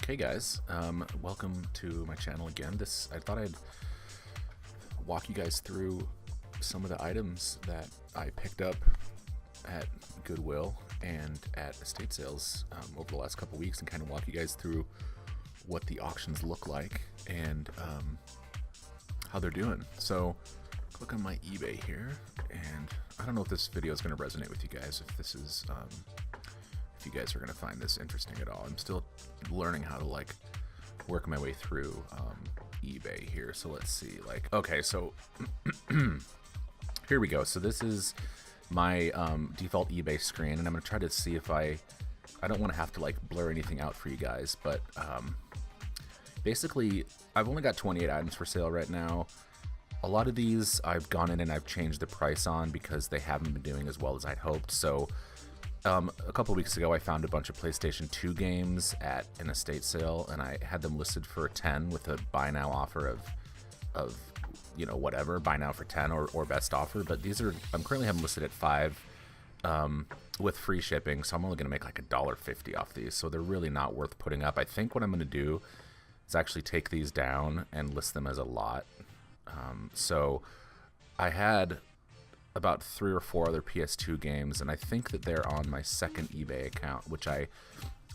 Okay guys, welcome to my channel again. I thought I'd walk you guys through some of the items that I picked up at Goodwill and at estate sales over the last couple weeks, and kind of walk you guys through what the auctions look like and how they're doing. So click on my eBay here, and I don't know if this video is going to resonate with you guys, if you guys are going to find this interesting at all. I'm still learning how to work my way through eBay here. So let's see, okay, so here we go. So this is my default eBay screen, and I'm going to try to see if I don't want to have to blur anything out for you guys, but basically I've only got 28 items for sale right now. A lot of these I've gone in and I've changed the price on because they haven't been doing as well as I'd hoped. So a couple weeks ago I found a bunch of PlayStation 2 games at an estate sale, and I had them listed for 10 with a buy now offer of whatever, buy now for 10 or best offer. But these are, I'm currently having listed at 5 with free shipping, so I'm only gonna make like $1.50 off these, so they're really not worth putting up. I think what I'm gonna do is actually take these down and list them as a lot. So I had about 3 or 4 other PS2 games, and I think that they're on my second eBay account, which I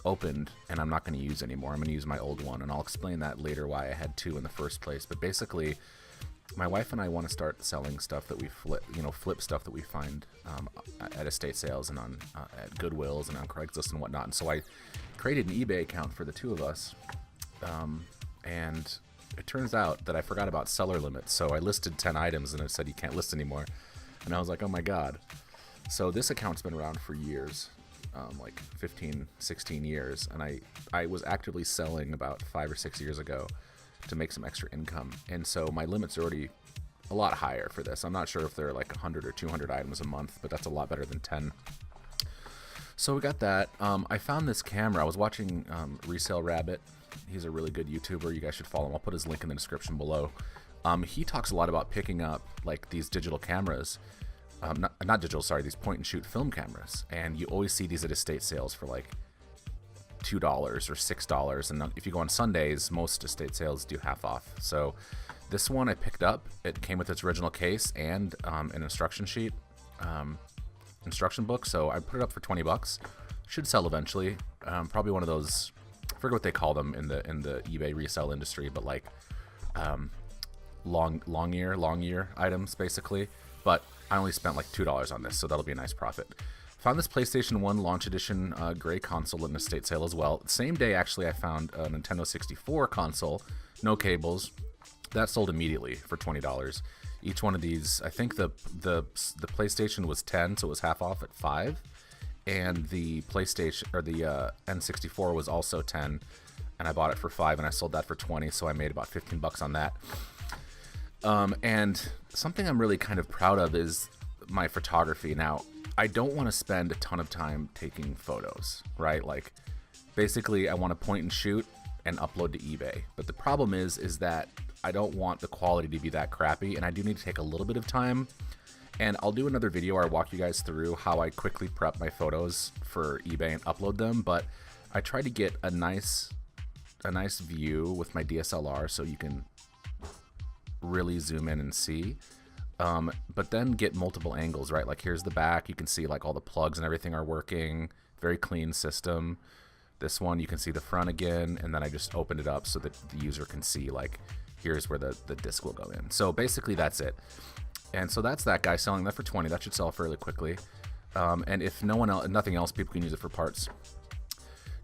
opened and I'm not going to use anymore. I'm going to use my old one, and I'll explain that later why I had 2 in the first place. But basically, my wife and I want to start selling stuff that we flip stuff that we find at estate sales and on at Goodwills and on Craigslist and whatnot. And so I created an eBay account for the 2 of us, and it turns out that I forgot about seller limits. So I listed 10 items and it said you can't list anymore. And I was like, oh my god. So this account's been around for years, like 15, 16 years, and I was actively selling about 5 or 6 years ago to make some extra income. And so my limit's are already a lot higher for this. I'm not sure if they're like 100 or 200 items a month, but that's a lot better than 10. So we got that. I found this camera. I was watching Resale Rabbit. He's a really good YouTuber. You guys should follow him. I'll put his link in the description below. He talks a lot about picking up these digital cameras, not digital, sorry, these point and shoot film cameras, and you always see these at estate sales for like $2 or $6, and if you go on Sundays, most estate sales do half off. So this one I picked up. It came with its original case and an instruction sheet, instruction book, so I put it up for 20 bucks. Should sell eventually. Probably one of those, I forget what they call them in the eBay resale industry, but long year items basically. But I only spent like $2 on this, so that'll be a nice profit. Found this PlayStation 1 launch edition gray console in an estate sale as well. Same day actually I found a Nintendo 64 console, no cables, that sold immediately for $20. Each one of these, I think the PlayStation was 10, so it was half off at 5, and the PlayStation, or the N64 was also 10, and I bought it for 5 and I sold that for 20, so I made about 15 bucks on that. And something I'm really kind of proud of is my photography. Now, I don't want to spend a ton of time taking photos, right? Basically I want to point and shoot and upload to eBay. But the problem is that I don't want the quality to be that crappy, and I do need to take a little bit of time. And I'll do another video where I walk you guys through how I quickly prep my photos for eBay and upload them. But I try to get a nice view with my DSLR so you can really zoom in and see, but then get multiple angles, right? Like here's the back, you can see all the plugs and everything are working, very clean system. This one you can see the front again, and then I just opened it up so that the user can see here's where the disc will go in. So basically that's it. And so that's that guy selling that for 20. That should sell fairly quickly, and if nothing else, people can use it for parts.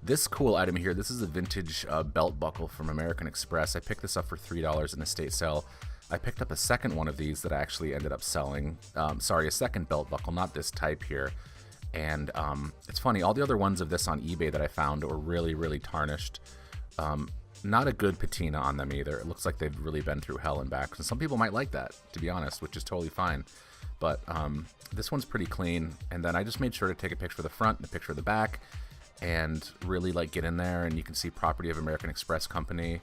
This cool item here, this is a vintage belt buckle from American Express. I picked this up for $3 in a estate sale. I picked up a second one of these that I actually ended up selling. Sorry, a second belt buckle, not this type here. And it's funny, all the other ones of this on eBay that I found were really, really tarnished. Not a good patina on them either. It looks like they've really been through hell and back. And some people might like that, to be honest, which is totally fine. But this one's pretty clean. And then I just made sure to take a picture of the front and a picture of the back, and really get in there, and you can see property of American Express Company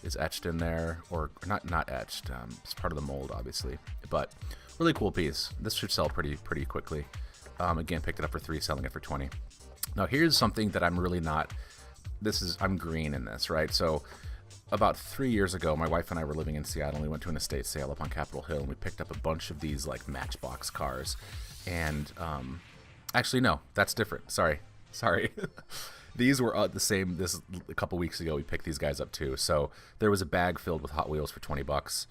is etched in there, or not etched, it's part of the mold obviously, but really cool piece. This should sell pretty quickly. Again, picked it up for $3, selling it for $20. Now here's something that I'm really not I'm green in this, right? So about 3 years ago, my wife and I were living in Seattle, and we went to an estate sale up on Capitol Hill, and we picked up a bunch of these like Matchbox cars. And actually, no, that's different. Sorry. These were the same. This a couple weeks ago, we picked these guys up too. So there was a bag filled with Hot Wheels for $20.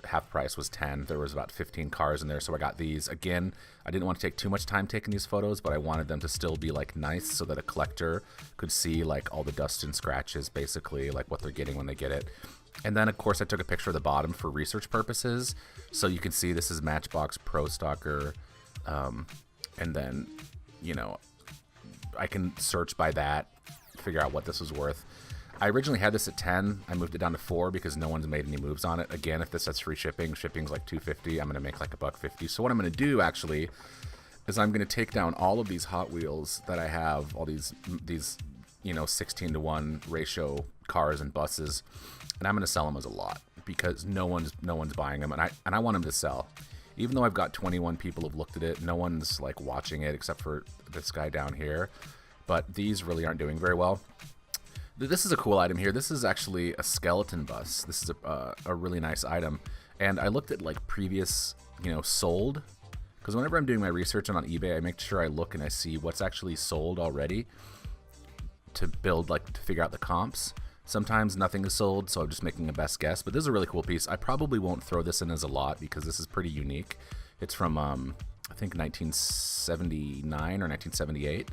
Half price was 10. There was about 15 cars in there, so I got these. Again, I didn't want to take too much time taking these photos, but I wanted them to still be like nice so that a collector could see like all the dust and scratches, basically like what they're getting when they get it. And then of course I took a picture of the bottom for research purposes, so you can see this is Matchbox Pro Stalker, and then I can search by that, figure out what this was worth. I originally had this at 10. I moved it down to 4 because no one's made any moves on it. Again, if this has free shipping, shipping's like $2.50. I'm going to make like $1.50. So what I'm going to do actually is I'm going to take down all of these Hot Wheels that I have, all these 16-to-1 ratio cars and buses, and I'm going to sell them as a lot because no one's buying them, and I want them to sell. Even though I've got 21 people have looked at it, no one's like watching it except for this guy down here. But these really aren't doing very well. This is a cool item here. This is actually a skeleton bus. This is a really nice item. And I looked at like previous, sold. Because whenever I'm doing my research on eBay, I make sure I look and I see what's actually sold already to figure out the comps. Sometimes nothing is sold, so I'm just making a best guess. But this is a really cool piece. I probably won't throw this in as a lot because this is pretty unique. It's from, I think, 1979 or 1978.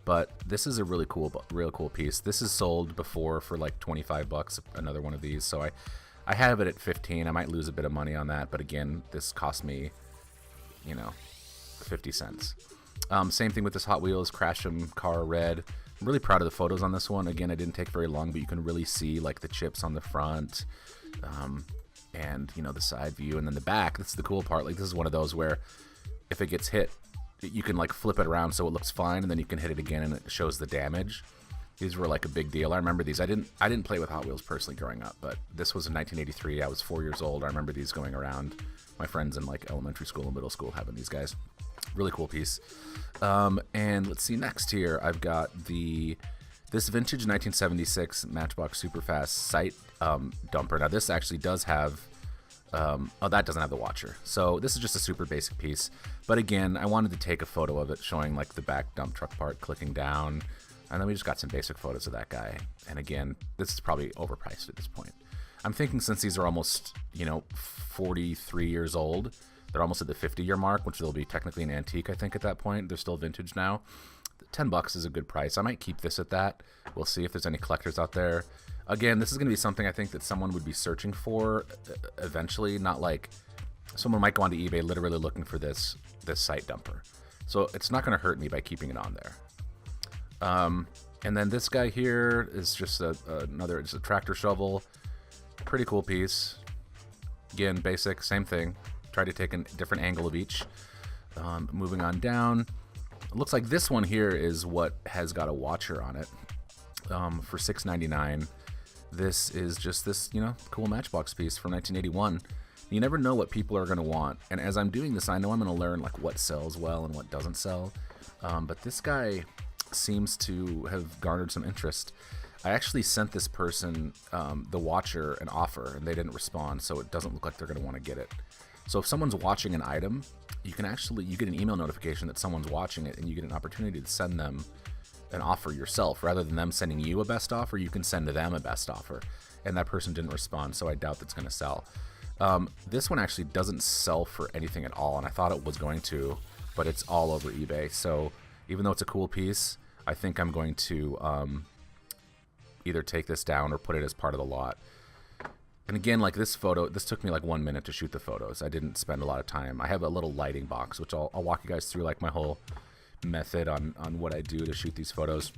But this is a real cool piece. This is sold before for like $25, another one of these. So I have it at 15. I might lose a bit of money on that, but again, this cost me, 50 cents. Same thing with this Hot Wheels Crash'em car red. I'm really proud of the photos on this one. Again, it didn't take very long, but you can really see like the chips on the front, and the side view, and then the back. This is the cool part. Like, this is one of those where if it gets hit, you can like flip it around so it looks fine, and then you can hit it again and it shows the damage. These were like a big deal. I remember these. I didn't play with Hot Wheels personally growing up, but this was in 1983. I was 4 years old. I remember these going around. My friends in like elementary school and middle school having these guys. Really cool piece. And let's see, next here I've got this vintage 1976 Matchbox Superfast sight dumper. Now this actually does have that doesn't have the watcher. So this is just a super basic piece. But again, I wanted to take a photo of it showing like the back dump truck part clicking down. And then we just got some basic photos of that guy. And again, this is probably overpriced at this point. I'm thinking since these are almost, 43 years old, they're almost at the 50-year mark, which will be technically an antique, I think, at that point. They're still vintage now. $10 is a good price. I might keep this at that. We'll see if there's any collectors out there. Again, this is going to be something I think that someone would be searching for eventually, not like someone might go onto eBay literally looking for this sight dumper. So it's not going to hurt me by keeping it on there. And then this guy here is just another tractor shovel. Pretty cool piece. Again, basic, same thing. Try to take a different angle of each. Moving on down. It looks like this one here is what has got a watcher on it. For $6.99. This is just this, cool Matchbox piece from 1981. You never know what people are going to want. And as I'm doing this, I know I'm going to learn like what sells well and what doesn't sell. But this guy seems to have garnered some interest. I actually sent this person, the watcher, an offer, and they didn't respond, so it doesn't look like they're going to want to get it. So if someone's watching an item, you get an email notification that someone's watching it, and you get an opportunity to send them an offer yourself. Rather than them sending you a best offer, you can send them a best offer. And that person didn't respond, so I doubt that's going to sell. This one actually doesn't sell for anything at all, and I thought it was going to, but it's all over eBay. So even though it's a cool piece, I think I'm going to either take this down or put it as part of the lot. And again, like this photo, this took me like 1 minute to shoot the photos. I didn't spend a lot of time. I have a little lighting box, which I'll walk you guys through like my whole method on what I do to shoot these photos.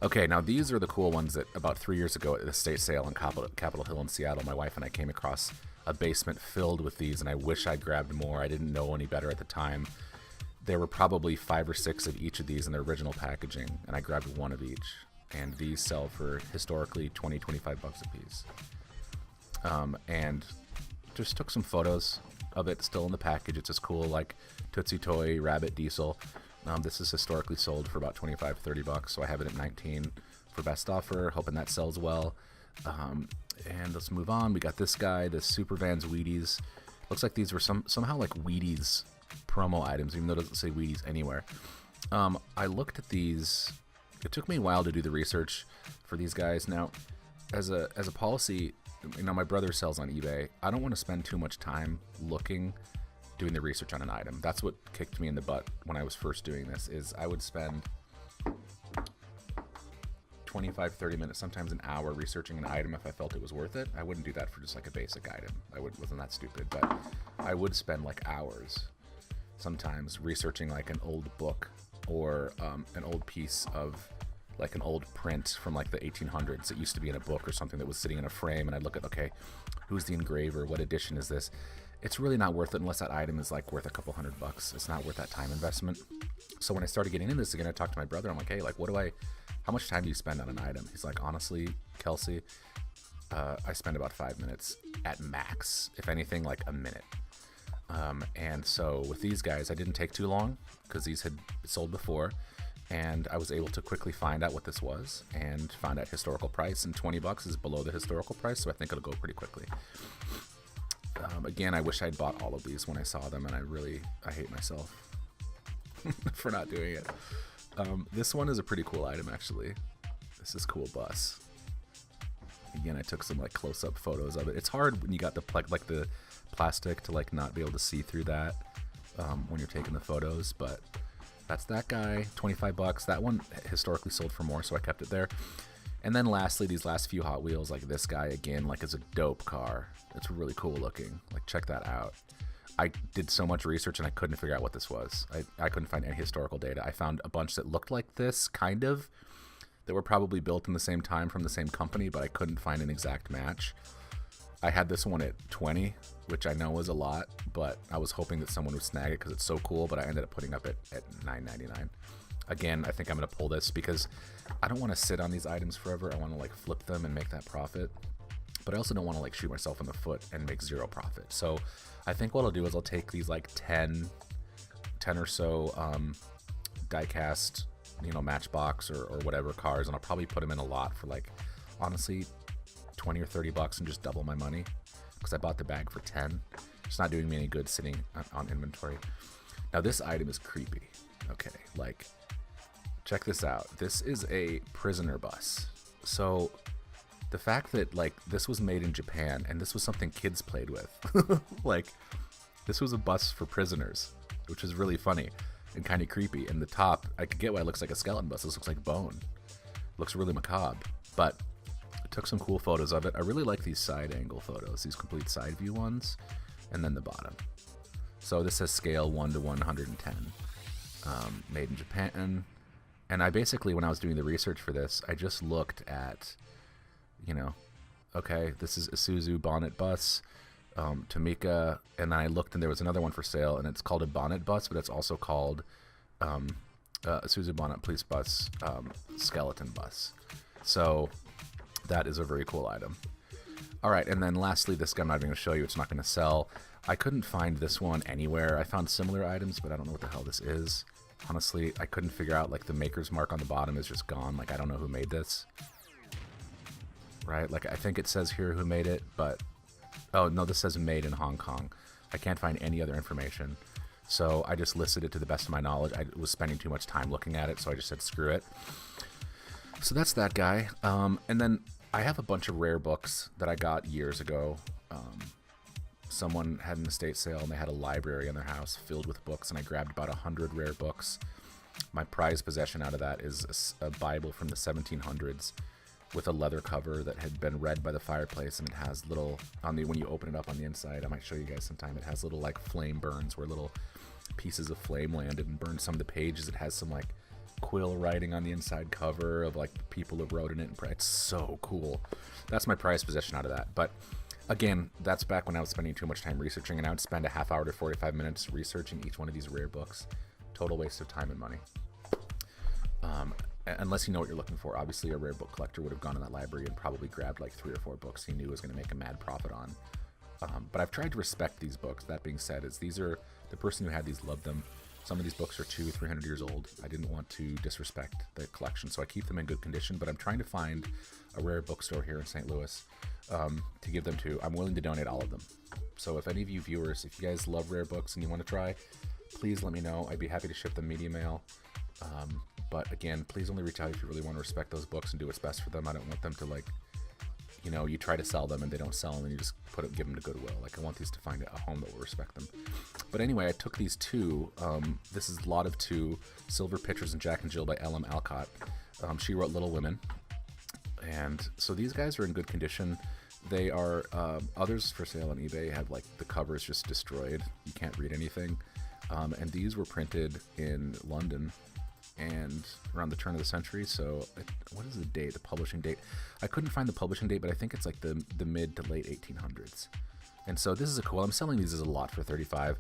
Okay, now these are the cool ones that about 3 years ago at the estate sale on Capitol Hill in Seattle, my wife and I came across a basement filled with these, and I wish I'd grabbed more. I didn't know any better at the time. There were probably 5 or 6 of each of these in their original packaging, and I grabbed one of each. And these sell for historically $20-25 a piece. And just took some photos of it still in the package. It's just cool, like Tootsie Toy, Rabbit, Diesel. This is historically sold for about $25-30, so I have it at 19. for best offer, hoping that sells well. And let's move on. We got this guy, the Super Vans Wheaties. Looks like these were somehow like Wheaties promo items, even though it doesn't say Wheaties anywhere. I looked at these. It took me a while to do the research for these guys. Now, as a policy, you know, my brother sells on eBay. I don't want to spend too much time doing the research on an item. That's what kicked me in the butt when I was first doing this, is I would spend 25, 30 minutes, sometimes an hour researching an item if I felt it was worth it. I wouldn't do that for just like a basic item. Wasn't that stupid, but I would spend like hours sometimes researching like an old book or an old piece of like an old print from like the 1800s. It used to be in a book or something that was sitting in a frame, and I'd look at, okay, who's the engraver? What edition is this? It's really not worth it unless that item is like worth a couple $100. It's not worth that time investment. So when I started getting into this again, I talked to my brother. I'm like, hey, like, how much time do you spend on an item? He's like, honestly, Kelsey, I spend about 5 minutes at max. If anything, like a minute. And so with these guys, I didn't take too long because these had sold before, and I was able to quickly find out what this was and find out historical price, and $20 is below the historical price, so I think it'll go pretty quickly. Again, I wish I'd bought all of these when I saw them, and I hate myself for not doing it. This one is a pretty cool item, actually. This is cool bus. Again, I took some like close-up photos of it. It's hard when you got the plastic to like not be able to see through that when you're taking the photos, but that's that guy. $25. That one historically sold for more, so I kept it there. And then lastly, these last few Hot Wheels, like this guy again, like is a dope car. It's really cool looking. Like, check that out. I did so much research and I couldn't figure out what this was. I couldn't find any historical data. I found a bunch that looked like this, kind of, that were probably built in the same time from the same company, but I couldn't find an exact match. I had this one at 20, which I know was a lot, but I was hoping that someone would snag it because it's so cool, but I ended up putting up at $9.99. Again, I think I'm going to pull this because I don't want to sit on these items forever. I want to like flip them and make that profit, but I also don't want to like shoot myself in the foot and make zero profit. So I think what I'll do is I'll take these like 10 or so die-cast, you know, Matchbox or whatever cars, and I'll probably put them in a lot for like, honestly, 20 or $30 and just double my money because I bought the bag for 10. It's not doing me any good sitting on inventory. Now this item is creepy. Okay, like, check this out. This is a prisoner bus. So the fact that like this was made in Japan and this was something kids played with, like this was a bus for prisoners, which is really funny and kind of creepy. And the top, I could get why it looks like a skeleton bus. This looks like bone. It looks really macabre, but I took some cool photos of it. I really like these side angle photos, these complete side view ones, and then the bottom. So this says scale 1 to 110, made in Japan. And I basically, when I was doing the research for this, I just looked at, you know, okay, this is Isuzu bonnet bus, Tomica, and then I looked and there was another one for sale, and it's called a bonnet bus, but it's also called Isuzu bonnet police bus, skeleton bus. So that is a very cool item. All right, and then lastly, this guy I'm not even going to show you. It's not going to sell. I couldn't find this one anywhere. I found similar items, but I don't know what the hell this is. Honestly, I couldn't figure out, like, the maker's mark on the bottom is just gone. Like, I don't know who made this. Right? Like, I think it says here who made it, but... Oh, no, this says made in Hong Kong. I can't find any other information. So I just listed it to the best of my knowledge. I was spending too much time looking at it, so I just said screw it. So that's that guy. And then I have a bunch of rare books that I got years ago. Someone had an estate sale and they had a library in their house filled with books, and I grabbed about 100 rare books. My prized possession out of that is a Bible from the 1700s with a leather cover that had been read by the fireplace, and it has little, when you open it up on the inside, I might show you guys sometime, it has little like flame burns where little pieces of flame landed and burned some of the pages. It has some like quill writing on the inside cover of like people who wrote in it. It's so cool. That's my prized possession out of that. But again, that's back when I was spending too much time researching, and I would spend a half hour to 45 minutes researching each one of these rare books. Total waste of time and money. Unless you know what you're looking for. Obviously, a rare book collector would have gone in that library and probably grabbed like 3 or 4 books he knew was going to make a mad profit on. But I've tried to respect these books. That being said, these are the person who had these loved them. Some of these books are 200-300 years old. I didn't want to disrespect the collection, so I keep them in good condition, but I'm trying to find a rare bookstore here in St. Louis to give them to. I'm willing to donate all of them. So if any of you viewers, if you guys love rare books and you want to try, please let me know. I'd be happy to ship them media mail. But again, please only reach out if you really want to respect those books and do what's best for them. I don't want them to, like, you know, you try to sell them and they don't sell them and you just give them to Goodwill. Like, I want these to find a home that will respect them. But anyway, I took these two. This is Lot of Two, Silver Pictures and Jack and Jill by L.M. Alcott. She wrote Little Women. And so these guys are in good condition. They are, others for sale on eBay have, like, the covers just destroyed. You can't read anything. And these were printed in London and around the turn of the century. So what is the date, the publishing date? I couldn't find the publishing date, but I think it's like the mid to late 1800s. And so this is a cool, I'm selling these as a lot for $35.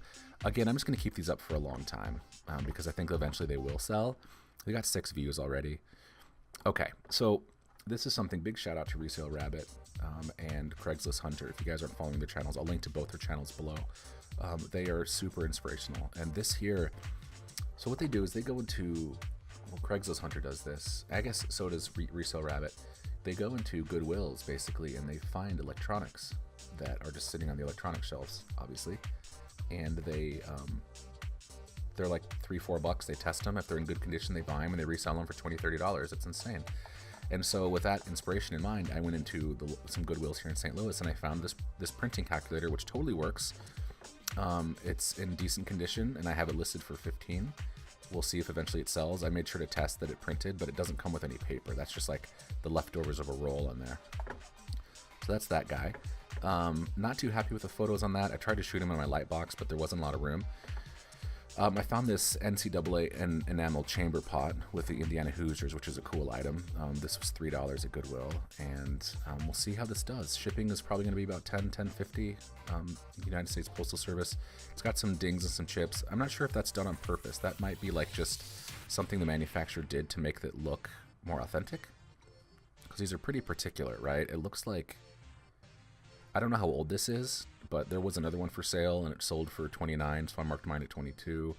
Again, I'm just going to keep these up for a long time because I think eventually they will sell. They got 6 views already. Okay, so this is something, big shout out to Resale Rabbit and Craigslist Hunter. If you guys aren't following their channels, I'll link to both their channels below. They are super inspirational. And this here, so what they do is they go into, well, Craigslist Hunter does this. I guess so does Resale Rabbit. They go into Goodwills, basically, and they find electronics that are just sitting on the electronic shelves, obviously. And they're like $3-4. They test them. If they're in good condition, they buy them, and they resell them for $20-30. It's insane. And so with that inspiration in mind, I went into some Goodwills here in St. Louis, and I found this printing calculator, which totally works. It's in decent condition, and I have it listed for $15. We'll see if eventually it sells. I made sure to test that it printed, but it doesn't come with any paper. That's just like the leftovers of a roll on there. So that's that guy. Not too happy with the photos on that. I tried to shoot them in my light box, but there wasn't a lot of room. I found this NCAA enamel chamber pot with the Indiana Hoosiers, which is a cool item. This was $3 at Goodwill, and we'll see how this does. Shipping is probably going to be about $10.50. United States Postal Service. It's got some dings and some chips. I'm not sure if that's done on purpose. That might be like just something the manufacturer did to make it look more authentic, because these are pretty particular, right? It looks like, I don't know how old this is, but there was another one for sale and it sold for $29, so I marked mine at $22.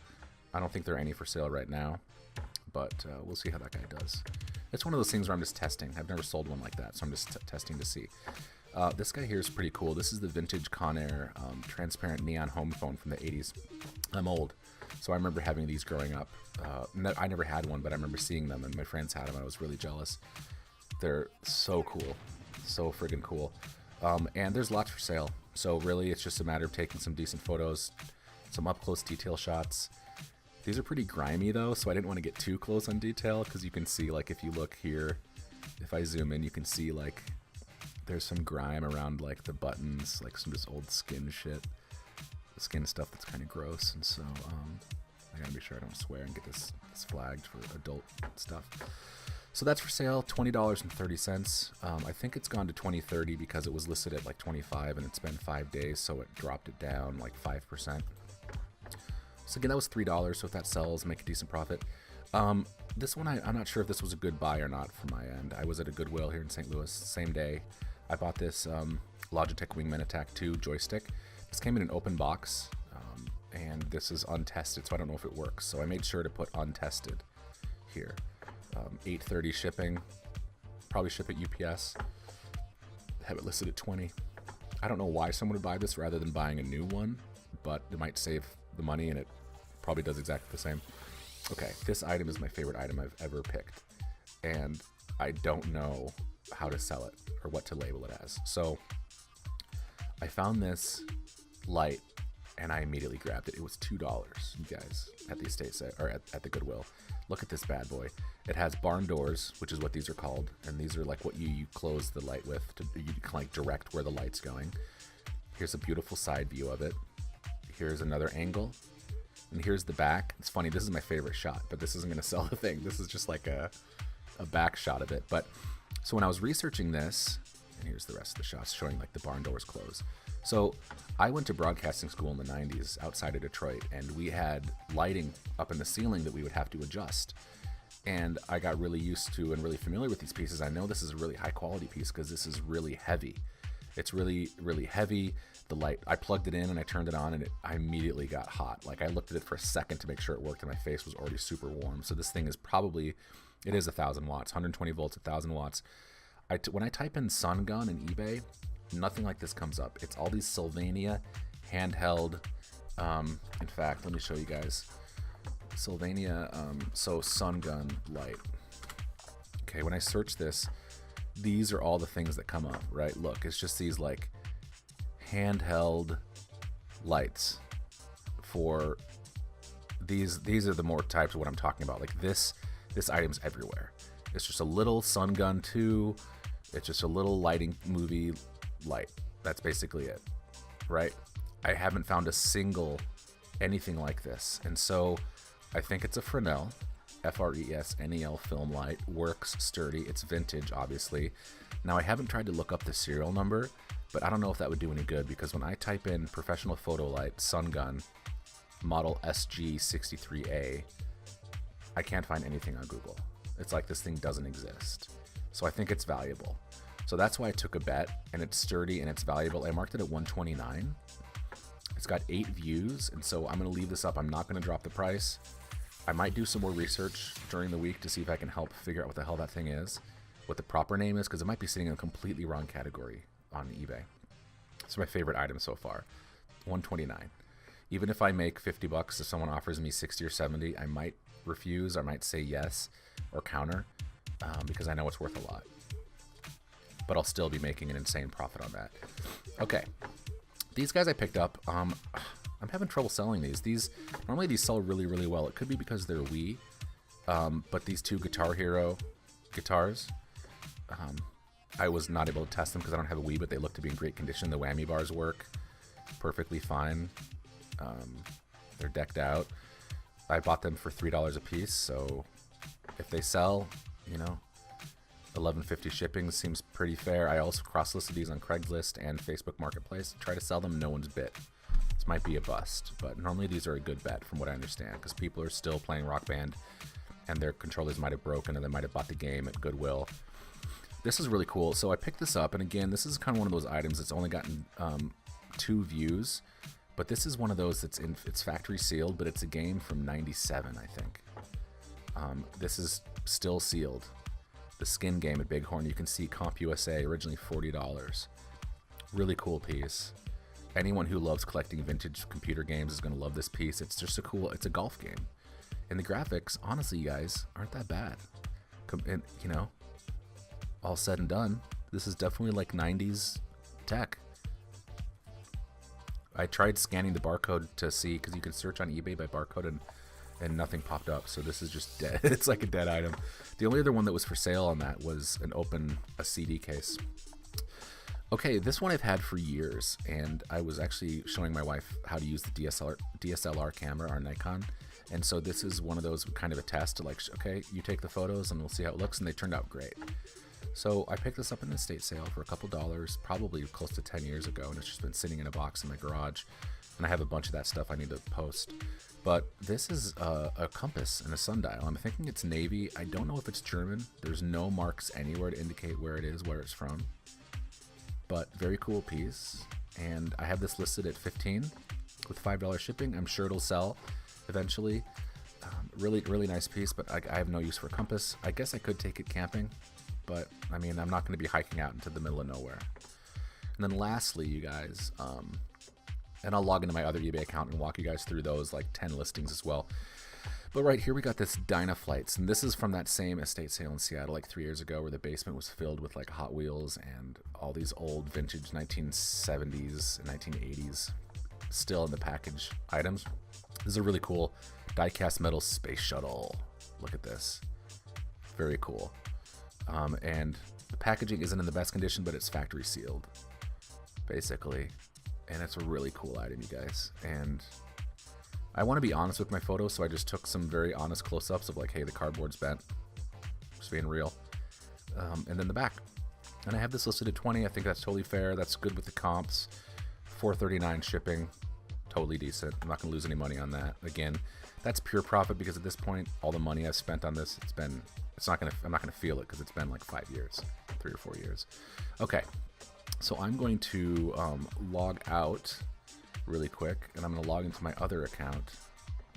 I don't think there are any for sale right now, but we'll see how that guy does. It's one of those things where I'm just testing. I've never sold one like that, so I'm just testing to see. This guy here is pretty cool. This is the vintage Conair transparent neon home phone from the 80s. I'm old, so I remember having these growing up. I never had one, but I remember seeing them, and my friends had them, and I was really jealous. They're so cool. So friggin' cool. And there's lots for sale. So really, it's just a matter of taking some decent photos, some up-close detail shots. These are pretty grimy, though, so I didn't want to get too close on detail, because you can see, like, if you look here, if I zoom in, you can see, like, there's some grime around, like, the buttons, like some just old skin shit. Skin stuff that's kind of gross, and so I gotta make sure I don't swear and get this flagged for adult stuff. So that's for sale, $20.30. I think it's gone to $20.30 because it was listed at like $25 and it's been 5 days, so it dropped it down like 5%. So again, that was $3, so if that sells, make a decent profit. This one, I'm not sure if this was a good buy or not from my end. I was at a Goodwill here in St. Louis, same day. I bought this Logitech Wingman Attack 2 joystick. This came in an open box, and this is untested, so I don't know if it works. So I made sure to put untested here. $8.30 shipping, probably ship at UPS, have it listed at $20. I don't know why someone would buy this rather than buying a new one, but it might save the money, and it probably does exactly the same. Okay, this item is my favorite item I've ever picked, and I don't know how to sell it or what to label it as. So I found this light and I immediately grabbed it. It was $2, you guys, at the estate sale, or at the Goodwill. Look at this bad boy. It has barn doors, which is what these are called, and these are like what you close the light with. You can like direct where the light's going. Here's a beautiful side view of it. Here's another angle, and here's the back. It's funny, this is my favorite shot, but this isn't going to sell the thing. This is just like a back shot of it. But so when I was researching this, and here's the rest of the shots showing like the barn doors close. So I went to broadcasting school in the 90s outside of Detroit, and we had lighting up in the ceiling that we would have to adjust. And I got really used to and really familiar with these pieces. I know this is a really high quality piece because this is really heavy. It's really, really heavy. The light, I plugged it in and I turned it on, and I immediately got hot. Like, I looked at it for a second to make sure it worked, and my face was already super warm. So this thing is probably, it is 1,000 watts, 120 volts, 1,000 watts. When I type in sun gun in eBay, nothing like this comes up. It's all these Sylvania handheld. In fact, let me show you guys. Sylvania, so sun gun light. Okay, when I search this, these are all the things that come up, right? Look, it's just these like handheld lights for these are the more types of what I'm talking about. Like this item's everywhere. It's just a little sun gun 2. It's just a little lighting movie light. That's basically it, right? I haven't found a single anything like this. And so I think it's a Fresnel, Fresnel film light. Works, sturdy. It's vintage, obviously. Now, I haven't tried to look up the serial number, but I don't know if that would do any good, because when I type in professional photo light sun gun model SG63A, I can't find anything on Google. It's like this thing doesn't exist. So I think it's valuable. So that's why I took a bet, and it's sturdy and it's valuable. I marked it at 129. It's got 8 views, and so I'm going to leave this up. I'm not going to drop the price. I might do some more research during the week to see if I can help figure out what the hell that thing is, what the proper name is, because it might be sitting in a completely wrong category on eBay. It's my favorite item so far. 129. Even if I make 50 bucks, if someone offers me 60 or 70, I might refuse, or I might say yes or counter, because I know it's worth a lot. But I'll still be making an insane profit on that. Okay. These guys I picked up, I'm having trouble selling these. Normally these sell really, really well. It could be because they're Wii, but these 2 Guitar Hero guitars, I was not able to test them because I don't have a Wii, but they look to be in great condition. The whammy bars work perfectly fine. They're decked out. I bought them for $3 a piece, so if they sell, you know, $11.50 shipping seems pretty fair. I also cross-listed these on Craigslist and Facebook Marketplace. Try to sell them, no one's bit. This might be a bust, but normally these are a good bet from what I understand, because people are still playing Rock Band, and their controllers might have broken, and they might have bought the game at Goodwill. This is really cool. So I picked this up, and again, this is kind of one of those items that's only gotten 2 views, but this is one of those that's it's factory sealed, but it's a game from '97, I think. This is still sealed. The skin game at Bighorn, you can see Comp USA, originally $40. Really cool piece. Anyone who loves collecting vintage computer games is going to love this piece. It's just a cool, it's a golf game. And the graphics, honestly, you guys, aren't that bad. And, you know, all said and done, this is definitely like 90s tech. I tried scanning the barcode to see, because you can search on eBay by barcode, and nothing popped up, so this is just dead. It's like a dead item. The only other one that was for sale on that was a CD case. Okay, this one I've had for years, and I was actually showing my wife how to use the DSLR camera, our Nikon, and so this is one of those kind of a test to like, okay, you take the photos and we'll see how it looks, and they turned out great. So I picked this up in an estate sale for a couple dollars, probably close to 10 years ago, and it's just been sitting in a box in my garage, and I have a bunch of that stuff I need to post. But this is a compass and a sundial. I'm thinking it's Navy. I don't know if it's German. There's no marks anywhere to indicate where it is, where it's from. But very cool piece. And I have this listed at $15 with $5 shipping. I'm sure it'll sell eventually. Really, really nice piece, but I have no use for a compass. I guess I could take it camping, but I mean, I'm not going to be hiking out into the middle of nowhere. And then lastly, you guys, and I'll log into my other eBay account and walk you guys through those like 10 listings as well. But right here we got this Dynaflights, and this is from that same estate sale in Seattle like 3 years ago, where the basement was filled with like Hot Wheels and all these old vintage 1970s and 1980s still in the package items. This is a really cool die-cast metal space shuttle. Look at this. Very cool. And the packaging isn't in the best condition, but it's factory sealed, basically. And it's a really cool item, you guys. And I want to be honest with my photos, so I just took some very honest close-ups of like, hey, the cardboard's bent. Just being real. And then the back. And I have this listed at 20. I think that's totally fair. That's good with the comps. $4.39 shipping. Totally decent. I'm not going to lose any money on that. Again, that's pure profit, because at this point, all the money I've spent on this, I'm not going to feel it, because it's been like 5 years, 3 or 4 years. Okay. So I'm going to log out really quick, and I'm going to log into my other account.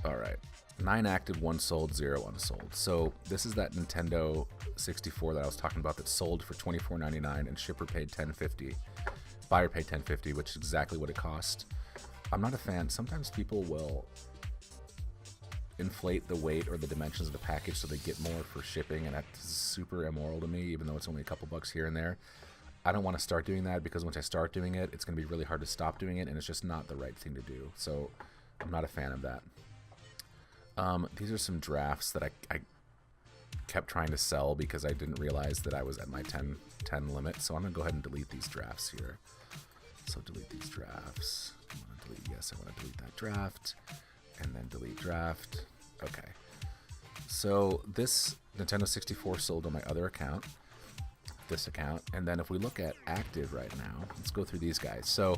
All right. 9 active, 1 sold, 0 unsold. So this is that Nintendo 64 that I was talking about that sold for $24.99 and shipper paid $10.50. Buyer paid $10.50, which is exactly what it cost. I'm not a fan. Sometimes people will inflate the weight or the dimensions of the package so they get more for shipping, and that's super immoral to me, even though it's only a couple bucks here and there. I don't want to start doing that, because once I start doing it, it's going to be really hard to stop doing it, and it's just not the right thing to do. So I'm not a fan of that. These are some drafts that I kept trying to sell because I didn't realize that I was at my 10 limit. So I'm going to go ahead and delete these drafts here. So delete these drafts. Yes, I want to delete that draft. And then delete draft. Okay. So this Nintendo 64 sold on my other account. This account. And then if we look at active right now, let's go through these guys. So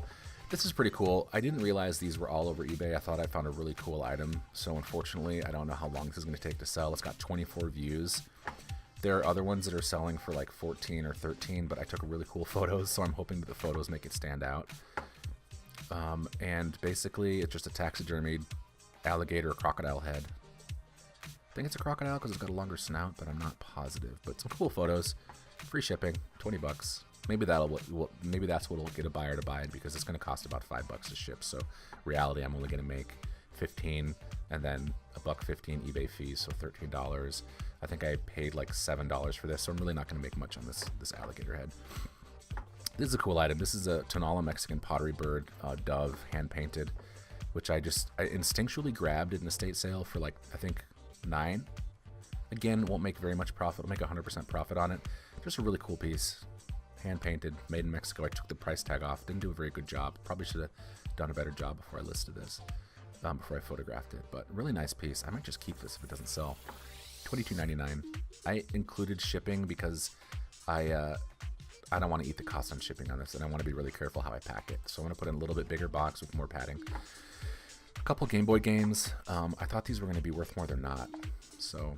this is pretty cool. I didn't realize these were all over eBay. I thought I found a really cool item. So unfortunately, I don't know how long this is going to take to sell. It's got 24 views. There are other ones that are selling for like 14 or 13, but I took really cool photos, so I'm hoping that the photos make it stand out. And basically, it's just a taxidermied alligator or crocodile head. I think it's a crocodile because it's got a longer snout, but I'm not positive. But some cool photos. Free shipping, 20 bucks. Maybe maybe that's what'll get a buyer to buy it, because it's going to cost about $5 to ship. So reality, I'm only going to make 15, and then $1.15 eBay fees, so $13. I think I paid like $7 for this, so I'm really not going to make much on this alligator head. This is a cool item. This is a Tonala Mexican pottery bird dove, hand painted, which I instinctually grabbed at an estate sale for like, I think $9. Again, won't make very much profit. I'll make 100% profit on it. Just a really cool piece. Hand painted, made in Mexico. I took the price tag off. Didn't do a very good job. Probably should have done a better job before I listed this, before I photographed it. But really nice piece. I might just keep this if it doesn't sell. $22.99. I included shipping because I don't want to eat the cost on shipping on this, and I want to be really careful how I pack it. So I'm going to put in a little bit bigger box with more padding. A couple Game Boy games. I thought these were going to be worth more. They're not. So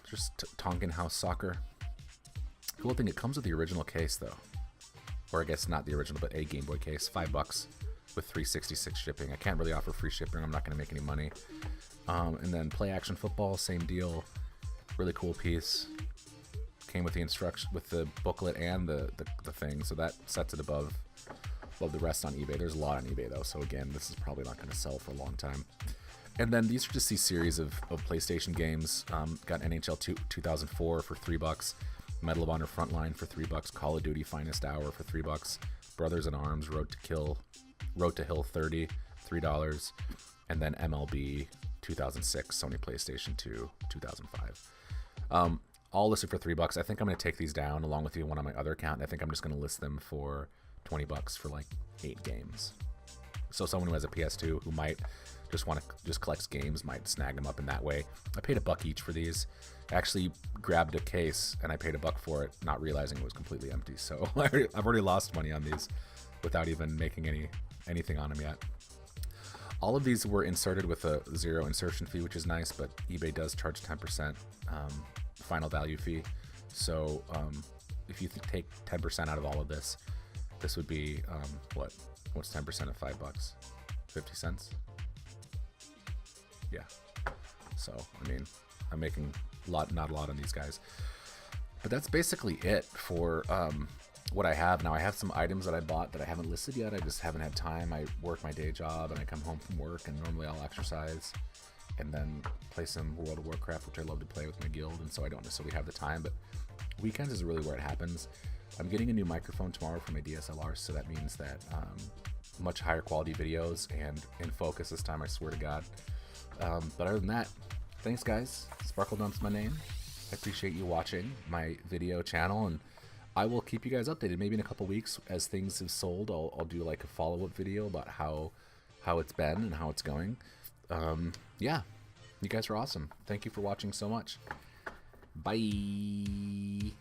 just Tonkin House Soccer. Cool thing, it comes with the original case though, or I guess not the original, but a Game Boy case. $5 with $3.66 shipping. I can't really offer free shipping. I'm not going to make any money. And then Play Action Football, same deal. Really cool piece. Came with the instruction, with the booklet and the thing, so that sets it above the rest on eBay. There's a lot on eBay though, so again, this is probably not going to sell for a long time. And then these are just these series of PlayStation games. Got NHL 2004 for $3. Medal of Honor Frontline for $3, Call of Duty Finest Hour for $3, Brothers in Arms Road to Hill 30, $3, and then MLB 2006 Sony PlayStation 2 2005. All listed for $3. I think I'm going to take these down along with the one on my other account. I think I'm just going to list them for $20 for like 8 games. So someone who has a PS2 who might just want to just collects games might snag them up in that way. I paid $1 each for these. I actually grabbed a case and I paid $1 for it, not realizing it was completely empty. So I've already lost money on these without even making anything on them yet. All of these were inserted with a 0 insertion fee, which is nice, but eBay does charge 10% final value fee. So if you take 10% out of all of this, this would be what's 10% of $5? 50 cents. Yeah. So I mean, I'm making not a lot on these guys, but that's basically it for what I have now. I have some items that I bought that I haven't listed yet. I just haven't had time. I work my day job and I come home from work, and normally I'll exercise and then play some World of Warcraft, which I love to play with my guild, and so I don't necessarily have the time, but weekends is really where it happens. I'm getting a new microphone tomorrow for my DSLR, so that means that much higher quality videos and in focus this time, I swear to God. But other than that, thanks guys. Sparkle Dump's my name. I appreciate you watching my video channel, and I will keep you guys updated. Maybe in a couple weeks as things have sold, I'll do like a follow-up video about how it's been and how it's going. Yeah, you guys are awesome. Thank you for watching so much. Bye.